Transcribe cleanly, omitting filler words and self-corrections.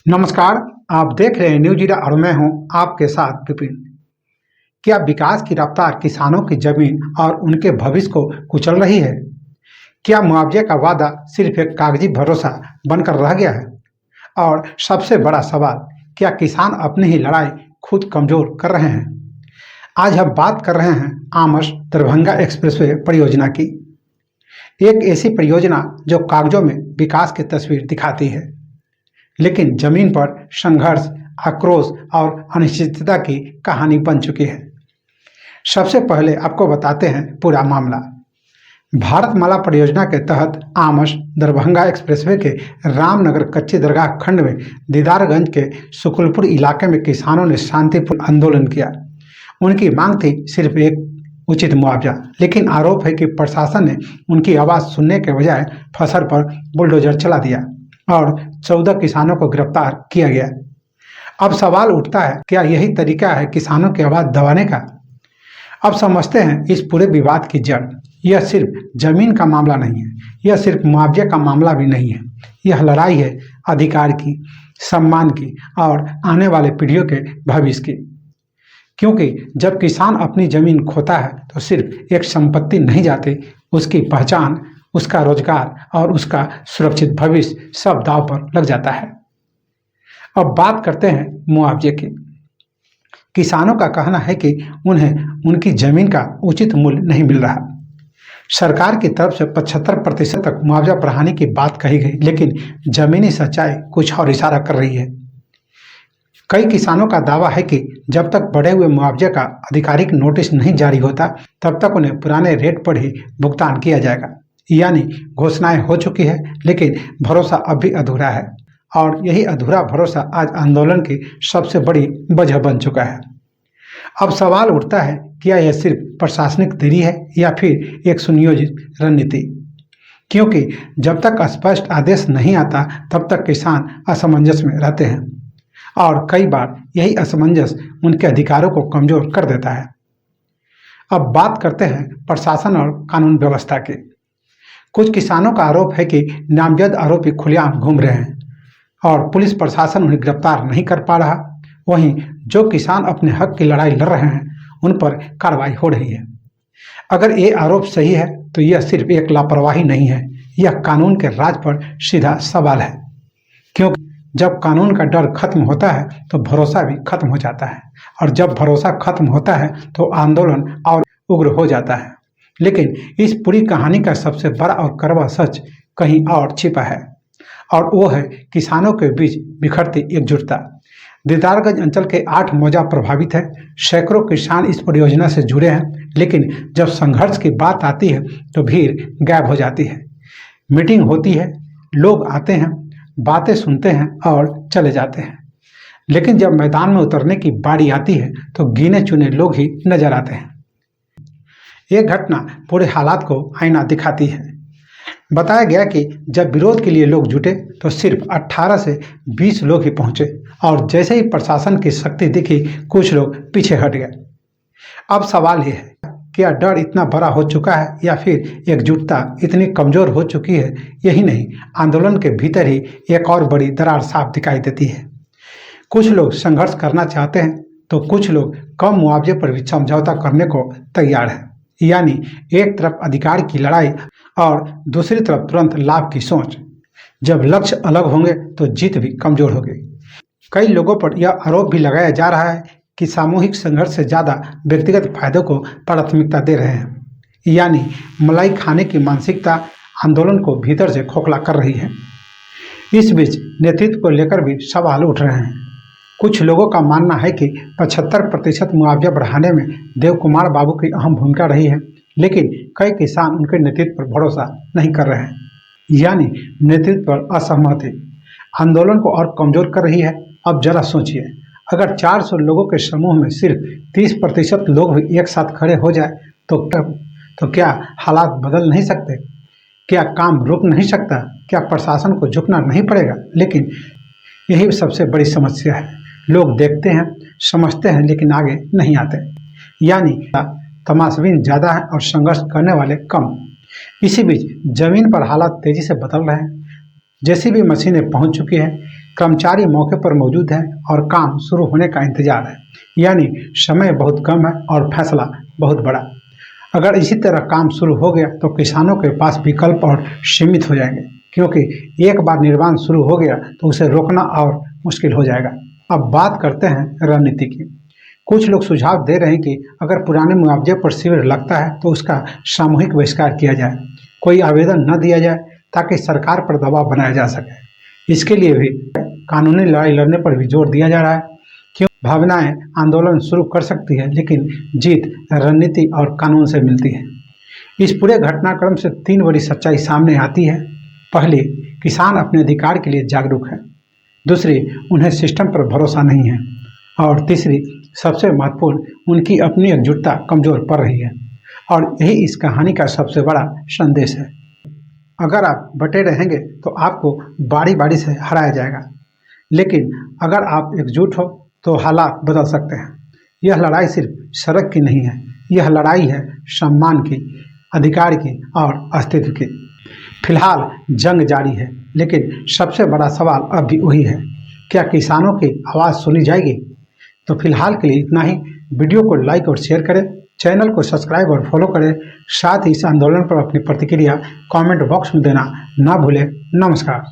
नमस्कार। आप देख रहे हैं न्यूज ईरा और मैं हूं आपके साथ विपिन। क्या विकास की रफ्तार किसानों की जमीन और उनके भविष्य को कुचल रही है? क्या मुआवजे का वादा सिर्फ एक कागजी भरोसा बनकर रह गया है? और सबसे बड़ा सवाल, क्या किसान अपनी ही लड़ाई खुद कमजोर कर रहे हैं? आज हम बात कर रहे हैं आमस दरभंगा एक्सप्रेसवे परियोजना की। एक ऐसी परियोजना जो कागजों में विकास की तस्वीर दिखाती है, लेकिन जमीन पर संघर्ष, आक्रोश और अनिश्चितता की कहानी बन चुकी है। सबसे पहले आपको बताते हैं पूरा मामला। भारतमाला परियोजना के तहत आमस दरभंगा एक्सप्रेसवे के रामनगर कच्ची दरगाह खंड में दीदारगंज के सुकुलपुर इलाके में किसानों ने शांतिपूर्ण आंदोलन किया। उनकी मांग थी सिर्फ एक उचित मुआवजा, लेकिन आरोप है कि प्रशासन ने उनकी आवाज़ सुनने के बजाय फसल पर बुलडोजर चला दिया और 14 किसानों को गिरफ्तार किया गया। अब सवाल उठता है, क्या यही तरीका है किसानों की आवाज़ दबाने का? अब समझते हैं इस पूरे विवाद की जड़। यह सिर्फ जमीन का मामला नहीं है, यह सिर्फ मुआवजे का मामला भी नहीं है। यह लड़ाई है अधिकार की, सम्मान की और आने वाले पीढ़ियों के भविष्य की। क्योंकि जब किसान अपनी जमीन खोता है तो सिर्फ एक संपत्ति नहीं जाती, उसकी पहचान, उसका रोजगार और उसका सुरक्षित भविष्य सब दांव पर लग जाता है। अब बात करते हैं मुआवजे की। किसानों का कहना है कि उन्हें उनकी जमीन का उचित मूल्य नहीं मिल रहा। सरकार की तरफ से 75% तक मुआवजा बढ़ाने की बात कही गई, लेकिन जमीनी सच्चाई कुछ और इशारा कर रही है। कई किसानों का दावा है कि जब तक बढ़े हुए मुआवजे का आधिकारिक नोटिस नहीं जारी होता, तब तक उन्हें पुराने रेट पर ही भुगतान किया जाएगा। यानी घोषणाएं हो चुकी है, लेकिन भरोसा अब भी अधूरा है। और यही अधूरा भरोसा आज आंदोलन की सबसे बड़ी वजह बन चुका है। अब सवाल उठता है, क्या यह सिर्फ प्रशासनिक देरी है या फिर एक सुनियोजित रणनीति? क्योंकि जब तक स्पष्ट आदेश नहीं आता, तब तक किसान असमंजस में रहते हैं और कई बार यही असमंजस उनके अधिकारों को कमजोर कर देता है। अब बात करते हैं प्रशासन और कानून व्यवस्था की। कुछ किसानों का आरोप है कि नामजद आरोपी खुलेआम घूम रहे हैं और पुलिस प्रशासन उन्हें गिरफ्तार नहीं कर पा रहा। वहीं जो किसान अपने हक की लड़ाई लड़ रहे हैं, उन पर कार्रवाई हो रही है। अगर ये आरोप सही है तो यह सिर्फ एक लापरवाही नहीं है, यह कानून के राज पर सीधा सवाल है। क्योंकि जब कानून का डर खत्म होता है तो भरोसा भी खत्म हो जाता है, और जब भरोसा खत्म होता है तो आंदोलन और उग्र हो जाता है। लेकिन इस पूरी कहानी का सबसे बड़ा और कड़वा सच कहीं और छिपा है, और वो है किसानों के बीच बिखरती एकजुटता। दीदारगंज अंचल के 8 मौजा प्रभावित है। सैकड़ों किसान इस परियोजना से जुड़े हैं, लेकिन जब संघर्ष की बात आती है तो भीड़ गायब हो जाती है। मीटिंग होती है, लोग आते हैं, बातें सुनते हैं और चले जाते हैं, लेकिन जब मैदान में उतरने की बारी आती है तो गिने चुने लोग ही नजर आते हैं। ये घटना पूरे हालात को आईना दिखाती है। बताया गया कि जब विरोध के लिए लोग जुटे तो सिर्फ 18 से 20 लोग ही पहुंचे, और जैसे ही प्रशासन की शक्ति दिखी, कुछ लोग पीछे हट गए। अब सवाल ये है, क्या डर इतना बड़ा हो चुका है या फिर एकजुटता इतनी कमजोर हो चुकी है? यही नहीं, आंदोलन के भीतर ही एक और बड़ी दरार साफ दिखाई देती है। कुछ लोग संघर्ष करना चाहते हैं तो कुछ लोग कम मुआवजे पर भी समझौता करने को तैयार है। यानी एक तरफ अधिकार की लड़ाई और दूसरी तरफ तुरंत लाभ की सोच। जब लक्ष्य अलग होंगे तो जीत भी कमजोर होगी। कई लोगों पर यह आरोप भी लगाया जा रहा है कि सामूहिक संघर्ष से ज़्यादा व्यक्तिगत फायदों को प्राथमिकता दे रहे हैं। यानी मलाई खाने की मानसिकता आंदोलन को भीतर से खोखला कर रही है। इस बीच नेतृत्व को लेकर भी सवाल उठ रहे हैं। कुछ लोगों का मानना है कि 75% मुआवजा बढ़ाने में देव कुमार बाबू की अहम भूमिका रही है, लेकिन कई किसान उनके नेतृत्व पर भरोसा नहीं कर रहे हैं। यानी नेतृत्व पर असहमति आंदोलन को और कमजोर कर रही है। अब जरा सोचिए, अगर 400 लोगों के समूह में सिर्फ 30% लोग भी एक साथ खड़े हो जाए तो क्या हालात बदल नहीं सकते? क्या काम रुक नहीं सकता? क्या प्रशासन को झुकना नहीं पड़ेगा? लेकिन यही सबसे बड़ी समस्या है। लोग देखते हैं, समझते हैं, लेकिन आगे नहीं आते। यानी तमाशबीन ज़्यादा है और संघर्ष करने वाले कम। इसी बीच जमीन पर हालात तेजी से बदल रहे हैं। जेसीबी मशीनें पहुंच चुकी हैं, कर्मचारी मौके पर मौजूद है और काम शुरू होने का इंतजार है, यानी समय बहुत कम है और फैसला बहुत बड़ा। अगर इसी तरह काम शुरू हो गया तो किसानों के पास विकल्प और सीमित हो जाएंगे, क्योंकि एक बार निर्माण शुरू हो गया तो उसे रोकना और मुश्किल हो जाएगा। अब बात करते हैं रणनीति की। कुछ लोग सुझाव दे रहे हैं कि अगर पुराने मुआवजे पर शिविर लगता है तो उसका सामूहिक बहिष्कार किया जाए, कोई आवेदन न दिया जाए ताकि सरकार पर दबाव बनाया जा सके। इसके लिए भी कानूनी लड़ाई लड़ने पर भी जोर दिया जा रहा है, क्यों भावनाएं आंदोलन शुरू कर सकती है लेकिन जीत रणनीति और कानून से मिलती है। इस पूरे घटनाक्रम से 3 बड़ी सच्चाई सामने आती है। पहली, किसान अपने अधिकार के लिए जागरूक है। दूसरी, उन्हें सिस्टम पर भरोसा नहीं है। और तीसरी, सबसे महत्वपूर्ण, उनकी अपनी एकजुटता कमजोर पड़ रही है। और यही इस कहानी का सबसे बड़ा संदेश है। अगर आप बटे रहेंगे तो आपको बारी बारी से हराया जाएगा, लेकिन अगर आप एकजुट हो तो हालात बदल सकते हैं। यह लड़ाई सिर्फ सड़क की नहीं है, यह लड़ाई है सम्मान की, अधिकार की और अस्तित्व की। फिलहाल जंग जारी है, लेकिन सबसे बड़ा सवाल अब भी वही है, क्या किसानों की आवाज़ सुनी जाएगी? तो फिलहाल के लिए इतना ही। वीडियो को लाइक और शेयर करें, चैनल को सब्सक्राइब और फॉलो करें। साथ ही इस आंदोलन पर अपनी प्रतिक्रिया कमेंट बॉक्स में देना ना भूलें। नमस्कार।